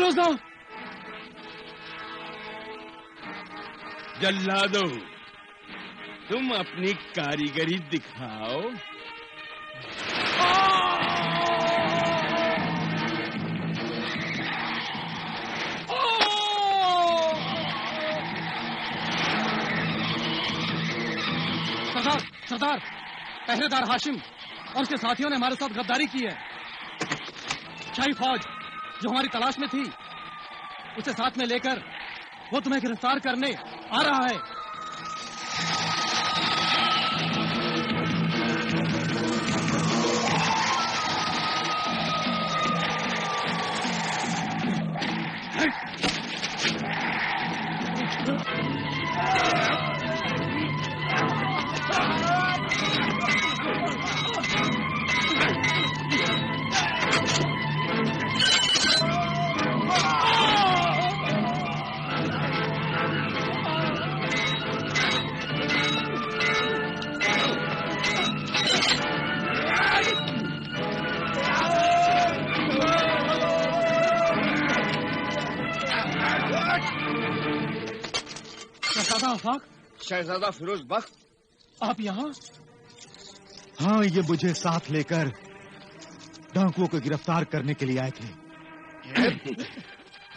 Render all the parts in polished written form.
फिरोजा! जल्लादो, तुम अपनी कारीगरी दिखाओ। सरदार, पहरेदार हाशिम और उसके साथियों ने हमारे साथ गद्दारी की है। शाही फौज जो हमारी तलाश में थी, उसे साथ में लेकर वो तुम्हें गिरफ्तार करने आ रहा है। शहजादा फिरोज बख्त, आप यहाँ? हाँ, ये मुझे साथ लेकर डाकुओं को गिरफ्तार करने के लिए आए थे।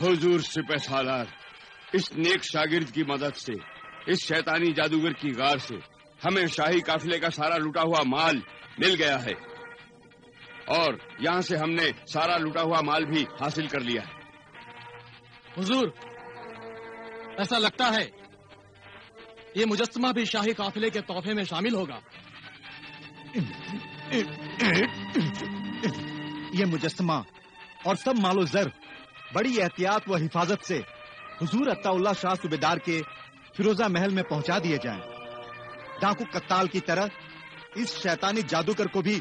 हुजूर सिपह सालार, इस नेक शागिर्द की मदद से, इस शैतानी जादूगर की गार से हमें शाही काफिले का सारा लुटा हुआ माल मिल गया है और यहाँ से हमने सारा लुटा हुआ माल भी हासिल कर लिया है। हुजूर, ऐसा लगता है ये मुजस्समा भी शाही काफिले के तोहफे में शामिल होगा। ये मुजस्समा और सब मालो जर बड़ी एहतियात व हिफाजत से हुजूर अत्ताउल्लाह शाह सूबेदार के फिरोजा महल में पहुंचा दिए जाएं। डाकू कत्ताल की तरह इस शैतानी जादूगर को भी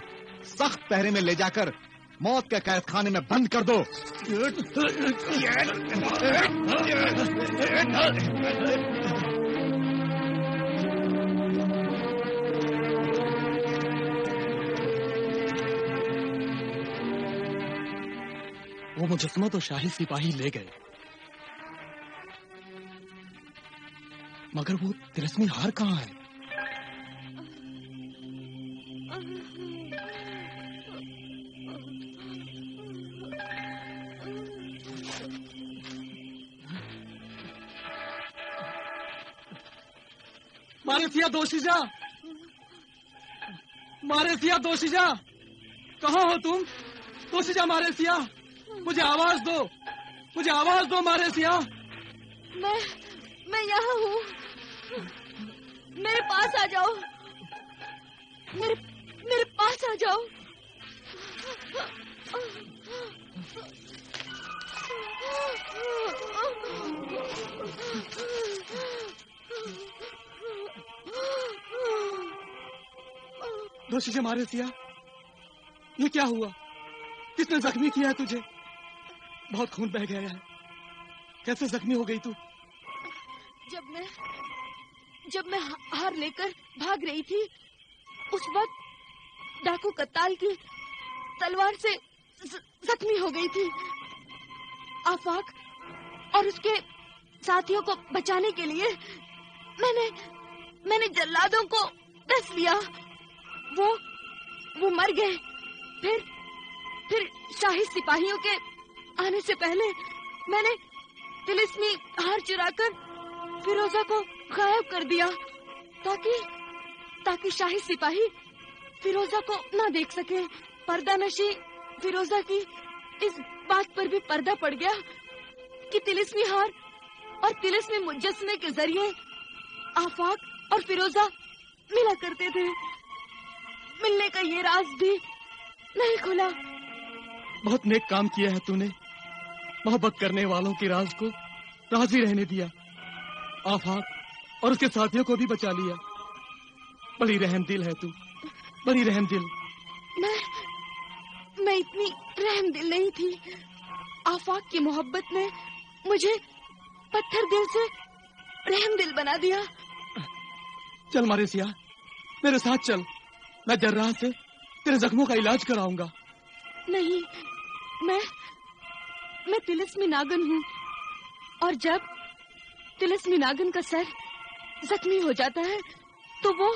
सख्त पहरे में ले जाकर मौत के कैद खाने में बंद कर दो। वो मुजस्समा तो शाही सिपाही ले गए, मगर वो तिलस्मी हार कहाँ है? मारेसिया दोशीजा, मारेसिया दोशीजा, कहाँ हो तुम? दोशीजा मारेसिया, मुझे आवाज दो, मुझे आवाज दो मारेसिया। मैं यहाँ हूँ, मेरे पास आ जाओ, मेरे पास आ जाओ। दोशीजा मारेसिया, ये क्या हुआ? किसने जख्मी किया है तुझे? बहुत खून बह गया है, कैसे जख्मी हो गई तू? जब मैं हार लेकर भाग रही थी, उस वक्त डाकू कत्ताल की तलवार से जख्मी हो गई थी। आफाक और उसके साथियों को बचाने के लिए मैंने जल्लादों को डस लिया। वो मर गए। फिर शाही सिपाहियों के आने से पहले मैंने तिलिस्मी हार चुराकर फिरोजा को गायब कर दिया ताकि शाही सिपाही फिरोजा को ना देख सके। पर्दा नशी फिरोजा की इस बात पर भी पर्दा पड़ गया कि तिलिस्मी हार और तिलिस्मी मुजस्समे के जरिए आफाक और फिरोजा मिला करते थे। मिलने का ये राज भी नहीं खुला। बहुत नेक काम किया है तूने, मोहब्बत करने वालों के राज को राज ही रहने दिया, आफाक और उसके साथियों को भी बचा लिया। बड़ी रहमदिल है तू, बड़ी रहमदिल। मैं इतनी रहमदिल नहीं थी। आफाक की मोहब्बत ने मुझे पत्थर दिल से रहमदिल बना दिया। चल मारेसिया, मेरे साथ चल, मैं जर्राह से तेरे जख्मों का इलाज कराऊंगा। नहीं, मैं तिलिस्मी नागन हूँ, और जब तिलिस्मी नागन का सर जख्मी हो जाता है तो वो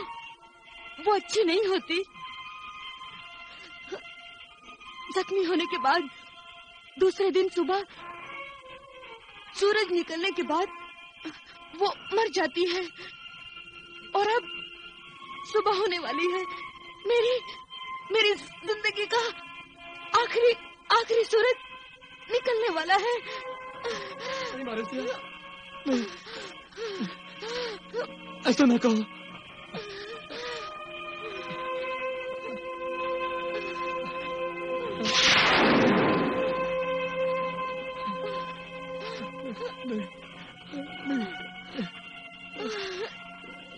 अच्छी नहीं होती। जख्मी होने के बाद दूसरे दिन सुबह सूरज निकलने के बाद वो मर जाती है, और अब सुबह होने वाली है। मेरी जिंदगी का आखिरी सूरज निकलने वाला है। नहीं, ऐसा ना कहो।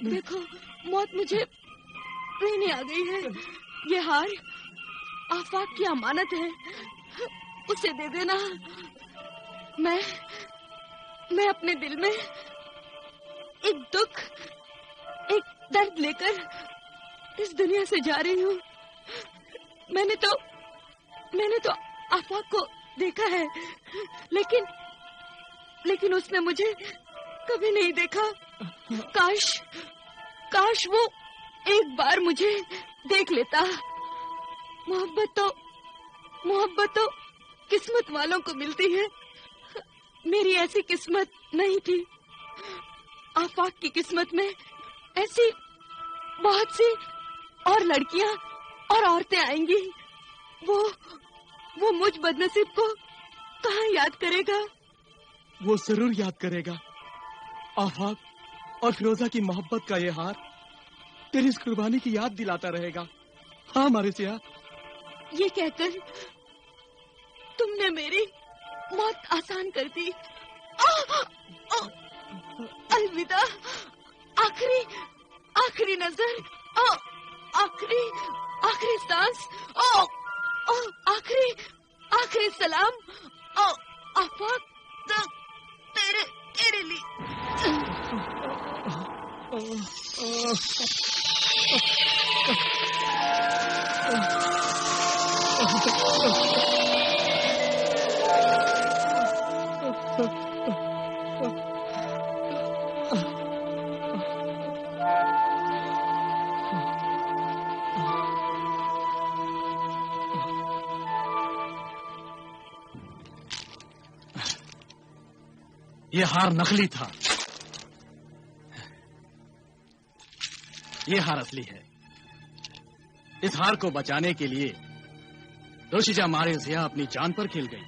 देखो, मौत मुझे लेने आ गई है। ये हार आफाक की अमानत है, उसे दे देना। मैं अपने दिल में एक दुख, एक दर्द लेकर इस दुनिया से जा रही हूँ। मैंने तो आफाक को देखा है, लेकिन उसने मुझे कभी नहीं देखा। काश वो एक बार मुझे देख लेता। मोहब्बत तो किस्मत वालों को मिलती है। मेरी ऐसी किस्मत नहीं थी। आफाक की किस्मत में ऐसी बहुत सी और लड़कियां और औरतें आएंगी। वो मुझ बदनसीब को कहाँ याद करेगा? वो जरूर याद करेगा। आफाक और फिरोजा की मोहब्बत का ये हार तेरी इस कुर्बानी की याद दिलाता रहेगा। हाँ मारिसिया। ये कहकर तुमने मेरी मौत आसान कर दी। अलविदा। आखिरी नजर, आखिरी सांस, आखिरी सलाम। आफाक तेरे लिए। ये हार नकली था, ये हार असली है। इस हार को बचाने के लिए दोशीजा मारिसिया अपनी जान पर खेल गई।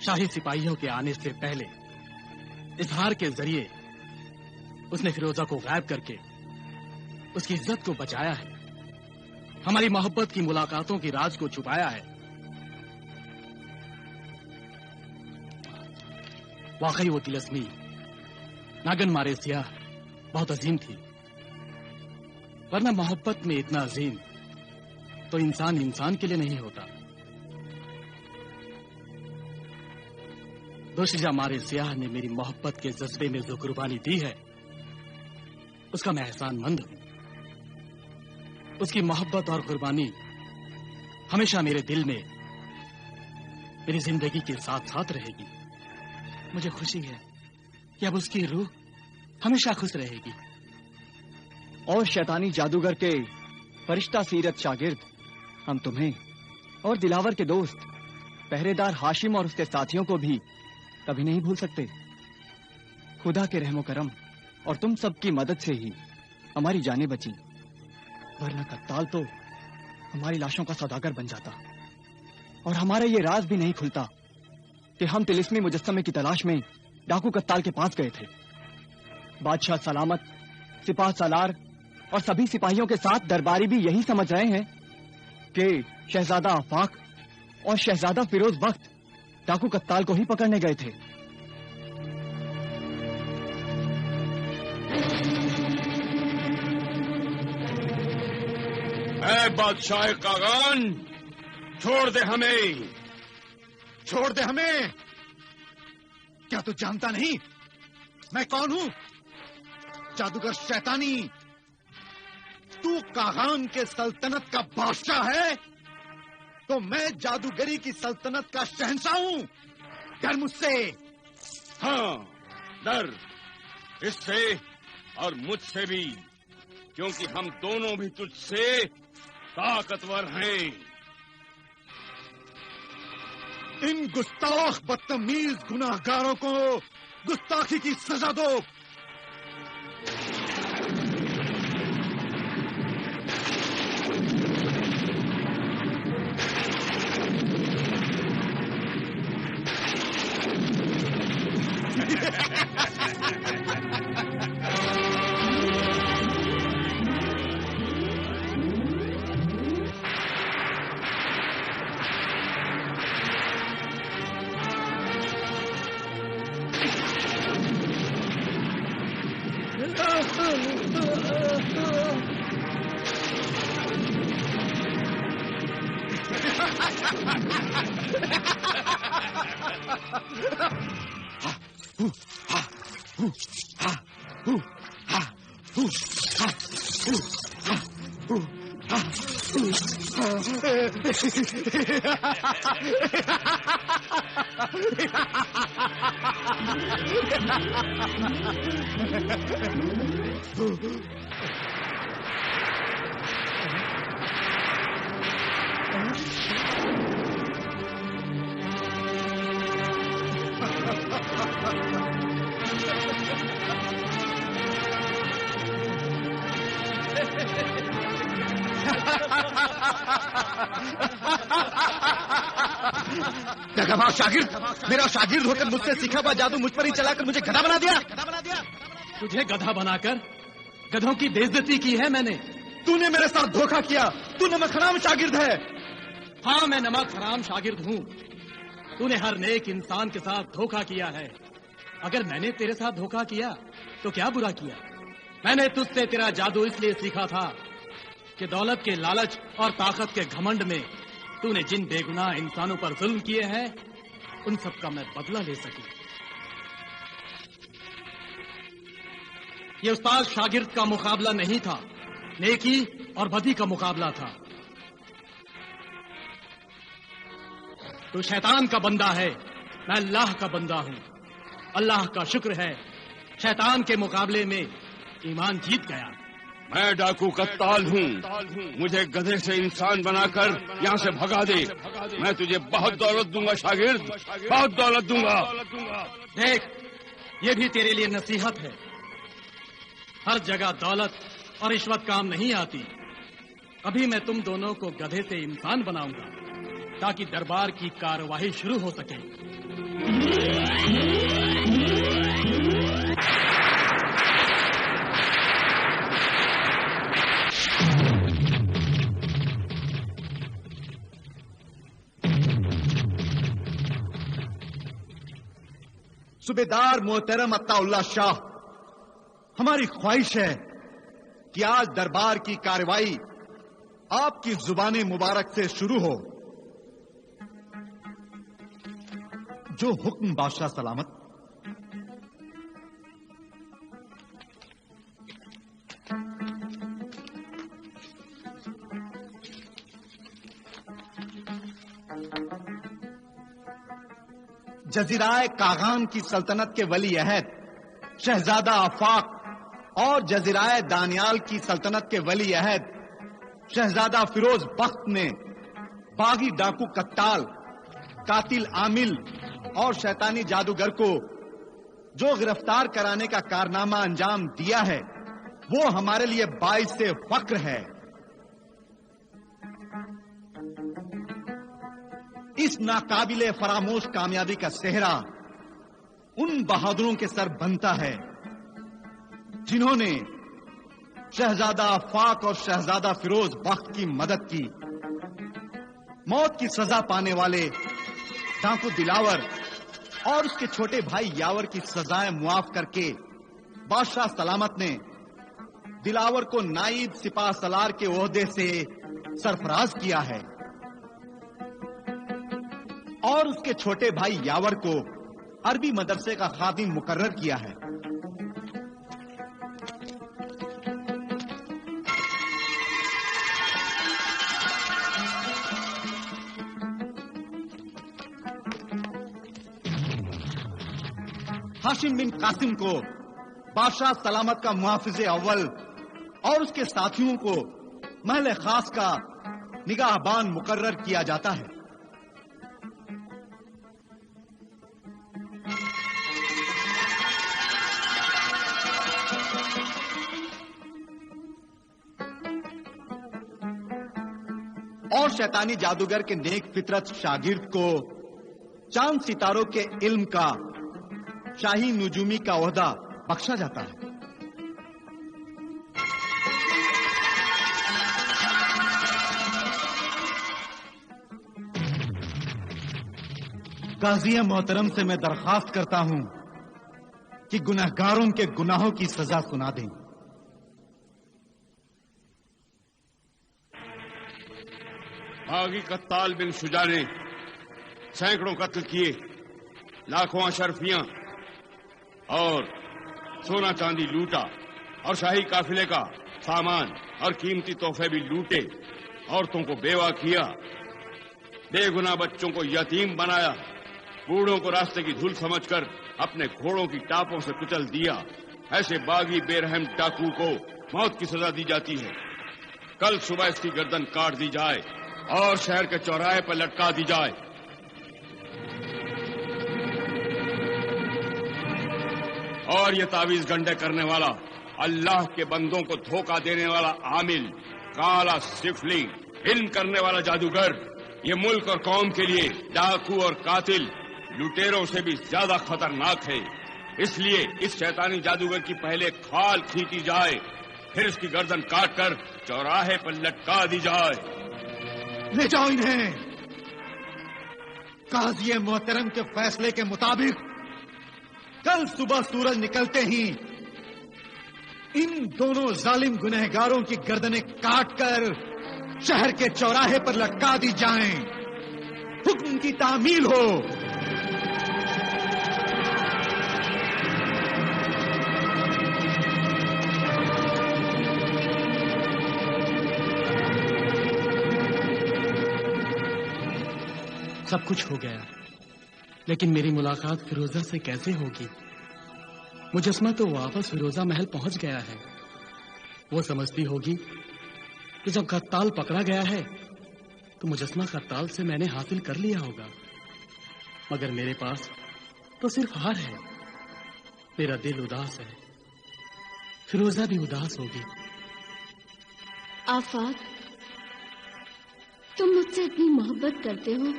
शाही सिपाहियों के आने से पहले इस हार के जरिए उसने फिरोजा को गायब करके उसकी इज्जत को बचाया है, हमारी मोहब्बत की मुलाकातों की राज को छुपाया है। वाकई वो तिलिस्मी नागन मारिसिया बहुत अजीम थी, वरना मोहब्बत में इतना अजीम तो इंसान के लिए नहीं होता। दोशीजा मारिसिया ने मेरी मोहब्बत के जज्बे में जो कुर्बानी दी है उसका मैं एहसानमंद हूं। उसकी मोहब्बत और कुर्बानी हमेशा मेरे दिल में, मेरी जिंदगी के साथ साथ रहेगी। मुझे खुशी है कि अब उसकी रूह हमेशा खुश रहेगी। और शैतानी जादूगर के फरिश्ता सीरत शागिर्द हम तुम्हें और दिलावर के दोस्त पहरेदार हाशिम और उसके साथियों को भी कभी नहीं भूल सकते। खुदा के रहमो करम और तुम सबकी मदद से ही हमारी जानें बची, वरना कत्ताल तो हमारी लाशों का सौदागर बन जाता और हमारा ये राज भी नहीं खुलता कि हम तिलिस्मी मुजस्समे की तलाश में डाकू कत्ताल के पास गए थे। बादशाह सलामत, सिपाह सालार और सभी सिपाहियों के साथ दरबारी भी यही समझ रहे हैं कि शहजादा आफाक और शहजादा फिरोज वक्त डाकू कत्ताल को ही पकड़ने गए थे। ऐ बादशाह कागान, छोड़ दे हमें, छोड़ दे हमें। क्या तू जानता नहीं मैं कौन हूं? जादूगर शैतानी, तू कागान के सल्तनत का बादशाह है। तो मैं जादूगरी की सल्तनत का शहंशाह हूं। डर मुझसे। हाँ, डर इससे और मुझसे भी, क्योंकि हम दोनों भी तुझसे ताकतवर हैं। इन गुस्ताख बदतमीज गुनाहगारों को गुस्ताखी की सजा दो। दगाबाज शागिर्द, मेरा शागिर्द होकर मुझसे सीखा हुआ जादू मुझ पर ही चलाकर मुझे गधा बना दिया। तुझे गधा बनाकर गधों की बेइज्जती की है मैंने। तूने मेरे साथ धोखा किया। तू नमक हराम शागिर्द है। हाँ, मैं नमक हराम शागिर्द हूँ। तूने हर नेक इंसान के साथ धोखा किया है। अगर मैंने तेरे साथ धोखा किया तो क्या बुरा किया? मैंने तुझसे तेरा जादू इसलिए सीखा था कि दौलत के लालच और ताकत के घमंड में तूने जिन बेगुनाह इंसानों पर जुल्म किए हैं, उन सब का मैं बदला ले सकूं। ये उस्ताद शागिर्द का मुकाबला नहीं था, नेकी और बदी का मुकाबला था। तू शैतान का बंदा है, मैं अल्लाह का बंदा हूं। अल्लाह का शुक्र है, शैतान के मुकाबले में ईमान जीत गया। मैं डाकू कत्ताल हूँ। मुझे गधे से इंसान बनाकर यहाँ से भगा दे। मैं तुझे बहुत दौलत दूंगा शागिर्द, बहुत दौलत दूंगा। देख, ये भी तेरे लिए नसीहत है। हर जगह दौलत और रिश्वत काम नहीं आती। अभी मैं तुम दोनों को गधे से इंसान बनाऊंगा ताकि दरबार की कार्यवाही शुरू हो सके। सूबेदार मोहतरम अत्ताउल्लाह शाह, हमारी ख्वाहिश है कि आज दरबार की कार्रवाई आपकी जुबान मुबारक से शुरू हो। जो हुक्म बादशाह सलामत। जजीराए कागान की सल्तनत के वली अहद शहजादा आफाक और जजीराए दानियाल की सल्तनत के वली अहद शहजादा फिरोज बख्त ने बागी डाकू कत्ताल, कातिल आमिल और शैतानी जादूगर को जो गिरफ्तार कराने का कारनामा अंजाम दिया है, वो हमारे लिए बाइस से फक्र है। इस नाकाबिले फरामोश कामयाबी का सेहरा उन बहादुरों के सर बनता है जिन्होंने शहजादा आफाक और शहजादा फिरोज बख्त की मदद की। मौत की सजा पाने वाले डाकू दिलावर और उसके छोटे भाई यावर की सजाएं मुआफ करके बादशाह सलामत ने दिलावर को नाइब सिपाह सलार के ओहदे से सरफराज किया है और उसके छोटे भाई यावर को अरबी मदरसे का खादिम मुकर्रर किया है। हाशिम बिन कासिम को बादशाह सलामत का मुहाफिज अव्वल और उसके साथियों को महल खास का निगाहबान मुकर्रर किया जाता है। और शैतानी जादूगर के नेक फितरत शागिर्द को चांद सितारों के इल्म का शाही नुजूमी का ओहदा बख्शा जाता है। काज़ी मोहतरम से मैं दरखास्त करता हूं कि गुनहगारों के गुनाहों की सजा सुना दें। बागी कत्ताल बिन शुजा ने सैकड़ों कत्ल किए, लाखों अशरफियां और सोना चांदी लूटा और शाही काफिले का सामान और कीमती तोहफे भी लूटे। औरतों को बेवा किया, बेगुनाह बच्चों को यतीम बनाया, बूढ़ों को रास्ते की धूल समझकर अपने घोड़ों की टापों से कुचल दिया। ऐसे बागी बेरहम डाकू को मौत की सजा दी जाती है। कल सुबह इसकी गर्दन काट दी जाए और शहर के चौराहे पर लटका दी जाए। और ये तावीज गंडे करने वाला, अल्लाह के बंदों को धोखा देने वाला आमिल, काला सिफली, इल्म करने वाला जादूगर, ये मुल्क और कौम के लिए डाकू और कातिल लुटेरों से भी ज्यादा खतरनाक है। इसलिए इस शैतानी जादूगर की पहले खाल खींची जाए, फिर इसकी गर्दन काटकर चौराहे पर लटका दी जाए। ले जाओ इन्हें। काज़ी मोहतरम के फैसले के मुताबिक कल सुबह सूरज निकलते ही इन दोनों जालिम गुनहगारों की गर्दनें काटकर शहर के चौराहे पर लटका दी जाएं। हुक्म की तामील हो। सब कुछ हो गया, लेकिन मेरी मुलाकात फिरोजा से कैसे होगी? मुजस्मा तो वापस फिरोजा महल पहुंच गया है। वो समझती होगी कि जब कत्ताल पकड़ा गया है तो मुजस्मा कत्ताल से मैंने हासिल कर लिया होगा, मगर मेरे पास तो सिर्फ हार है। मेरा दिल उदास है, फिरोजा भी उदास होगी। आफाक, तुम मुझसे इतनी मोहब्बत करते हो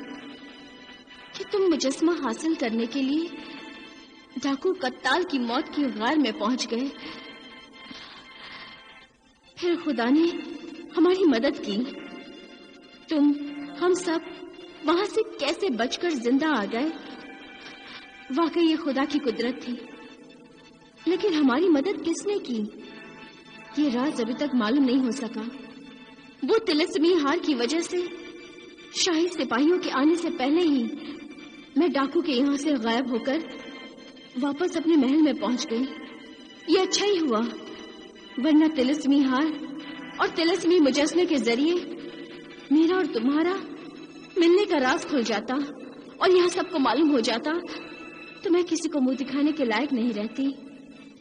कि तुम मुजस्मा हासिल करने के लिए डाकू कत्ताल की मौत की गार में पहुंच गए। फिर खुदा ने हमारी मदद की। तुम, हम सब वहां से कैसे बचकर जिंदा आ गए? वाकई ये खुदा की कुदरत थी। लेकिन हमारी मदद किसने की, ये राज अभी तक मालूम नहीं हो सका। वो तिलिस्मी हार की वजह से शाही सिपाहियों के आने से पहले ही मैं डाकू के यहाँ से गायब होकर वापस अपने महल में पहुंच गई। ये अच्छा ही हुआ, वरना तिलिस्मी हार और तिलिस्मी मुजस्मे के जरिए मेरा और तुम्हारा मिलने का राज खुल जाता और यहाँ सबको मालूम हो जाता तो मैं किसी को मुंह दिखाने के लायक नहीं रहती।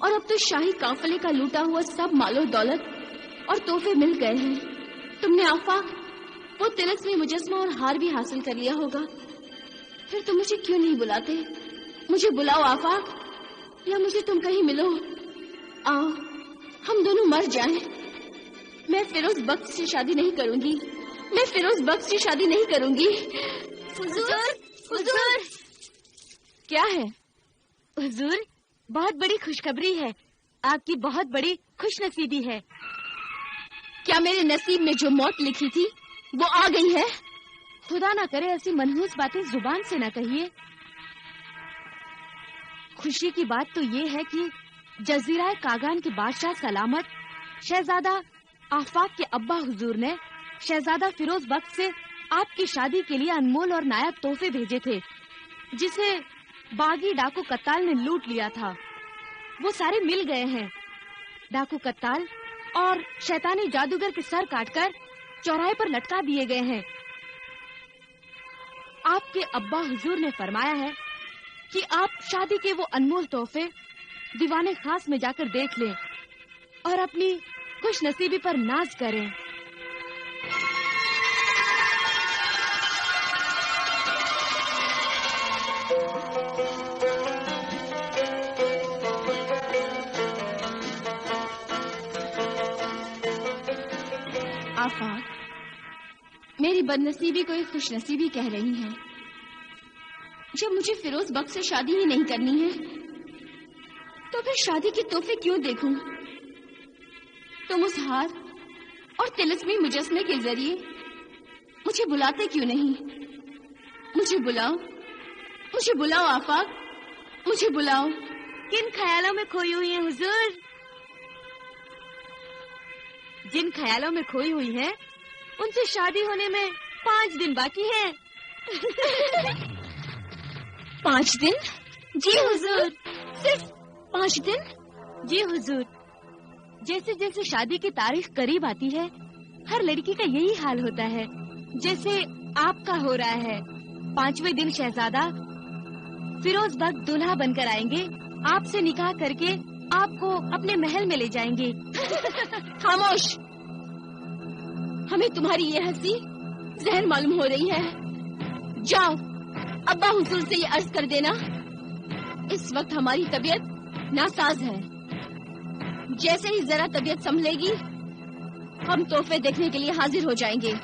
और अब तो शाही काफिले का लूटा हुआ सब मालो दौलत और तोहफे मिल गए हैं। तुमने आफाक वो तिलिस्मी मुजस्मा और हार भी हासिल कर लिया होगा। फिर तुम मुझे क्यों नहीं बुलाते? मुझे बुलाओ आफाक, या मुझे तुम कहीं मिलो। आओ, हम दोनों मर जाएं। मैं फिरोज बख्श से शादी नहीं करूंगी। मैं फिरोज बख्श से शादी नहीं करूंगी। हुजूर, हुजूर। क्या है? हुजूर, बहुत बड़ी खुशखबरी है। आपकी बहुत बड़ी खुशनसीबी है। क्या मेरे नसीब में जो मौत लिखी थी वो आ गई है? खुदा ना करे ऐसी मनहूस बातें जुबान से ना कहिए। खुशी की बात तो ये है कि जजीरा कागान के बादशाह सलामत शहजादा आफाक के अब्बा हुजूर ने शहजादा फिरोज बख्श से आपकी शादी के लिए अनमोल और नायाब तोहफे भेजे थे, जिसे बागी डाकू कत्ताल ने लूट लिया था। वो सारे मिल गए हैं। डाकू कत्ताल और शैतानी जादूगर के सर काटकर चौराहे पर लटका दिए गए हैं। आपके अब्बा हुजूर ने फरमाया है कि आप शादी के वो अनमोल तोहफे दीवाने खास में जाकर देख लें और अपनी खुशनसीबी पर नाज करें। आफाक, मेरी बदनसीबी को एक खुशनसीबी कह रही है। जब मुझे फिरोज बख्श से शादी ही नहीं करनी है तो फिर शादी के तोहफे क्यों देखूं? तुम उस हार और तिलिस्मी मुजस्मे के जरिए मुझे बुलाते क्यों नहीं? मुझे बुलाओ आफाक, मुझे बुलाओ। किन ख्यालों में खोई हुई है हुजूर? जिन ख्यालों में खोई हुई है उनसे शादी होने में 5 दिन बाकी हैं। 5 दिन? जी हुजूर। सिर्फ 5 दिन? जी हुजूर। जैसे जैसे शादी की तारीख करीब आती है हर लड़की का यही हाल होता है, जैसे आपका हो रहा है। 5वें दिन शहजादा फिरोज बख्श दूल्हा बनकर आएंगे, आपसे निकाह करके आपको अपने महल में ले जाएंगे। खामोश! हमें तुम्हारी ये हंसी जहर मालूम हो रही है। जाओ अब्बा हुजूर से ये अर्ज कर देना, इस वक्त हमारी तबीयत नासाज है। जैसे ही जरा तबीयत संभलेगी हम तोहफे देखने के लिए हाजिर हो जाएंगे।